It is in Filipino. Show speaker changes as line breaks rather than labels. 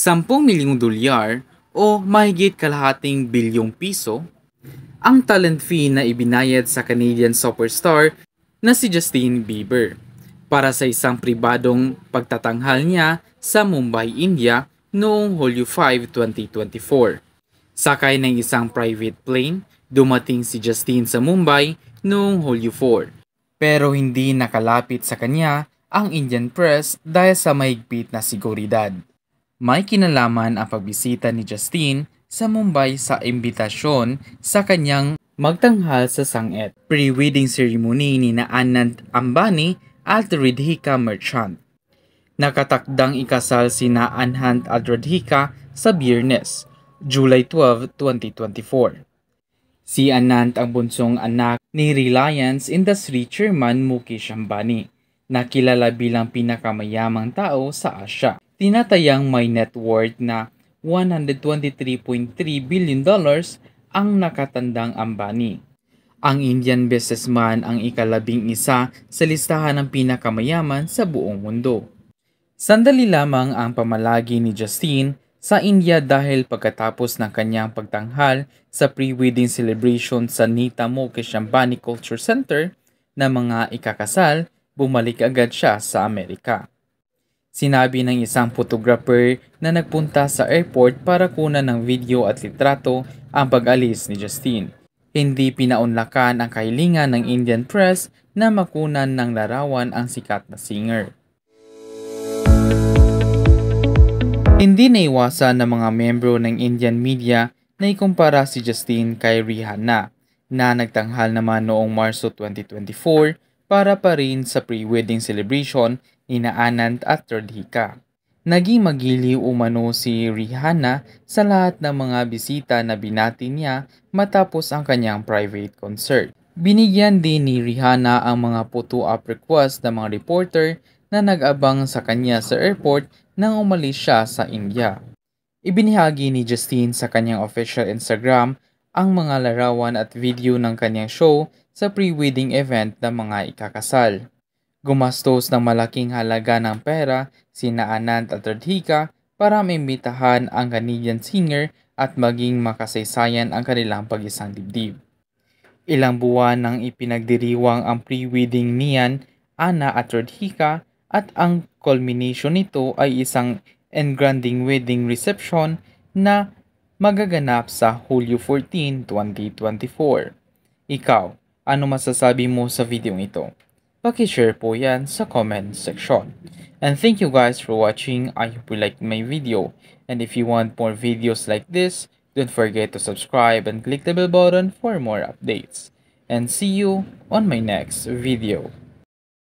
10 milyong dolyar o mahigit kalahating bilyong piso ang talent fee na ibinayad sa Canadian superstar na si Justin Bieber para sa isang pribadong pagtatanghal niya sa Mumbai, India noong Hulyo 5, 2024. Sakay ng isang private plane, dumating si Justin sa Mumbai noong Hulyo 4. Pero hindi nakalapit sa kanya ang Indian press dahil sa mahigpit na seguridad. May kinalaman ang pagbisita ni Justin sa Mumbai sa imbitasyon sa kanyang magtanghal sa Sanget pre-wedding ceremony ni na Anand Ambani at Radhika Merchant. Nakatakdang ikasal sina Anand at Radhika sa Biyernes, July 12, 2024. Si Anand ang bunsong anak ni Reliance Industry Chairman Mukesh Ambani, na kilala bilang pinakamayamang tao sa Asya. Tinatayang may net worth na $123.3 billion ang nakatandang Ambani. Ang Indian businessman ang ika-11 sa listahan ng pinakamayaman sa buong mundo. Sandali lamang ang pamalagi ni Justin sa India dahil pagkatapos ng kanyang pagtanghal sa pre-wedding celebration sa Nita Mukesh Ambani Culture Center na mga ikakasal, bumalik agad siya sa Amerika. Sinabi ng isang photographer na nagpunta sa airport para kunan ng video at litrato ang pag-alis ni Justin. Hindi pinaunlakan ang kahilingan ng Indian press na makunan ng larawan ang sikat na singer. Hindi naiwasan ng mga membro ng Indian media na ikumpara si Justin kay Rihanna na nagtanghal naman noong Marso 2024 para pa rin sa pre-wedding celebration ni Anand at Radhika. Naging magiliw umano si Rihanna sa lahat ng mga bisita na binati niya matapos ang kanyang private concert. Binigyan din ni Rihanna ang mga photo-op request ng mga reporter na nag-abang sa kanya sa airport nang umalis siya sa India. Ibinahagi ni Justin sa kanyang official Instagram ang mga larawan at video ng kanyang show sa pre-wedding event ng mga ikakasal. Gumastos ng malaking halaga ng pera sina Anand at Radhika para maimbitahan ang Canadian singer at maging makasaysayan ang kanilang pag-isang dibdib. Ilang buwan nang ipinagdiriwang ang pre-wedding niyan, Anna at Radhika, at ang culmination nito ay isang engranding wedding reception na magaganap sa Hulyo 14, 2024. Ikaw, ano masasabi mo sa video ito? Paki-share po yan sa comment section. And thank you guys for watching. I hope you liked my video. And if you want more videos like this, don't forget to subscribe and click the bell button for more updates. And see you on my next video.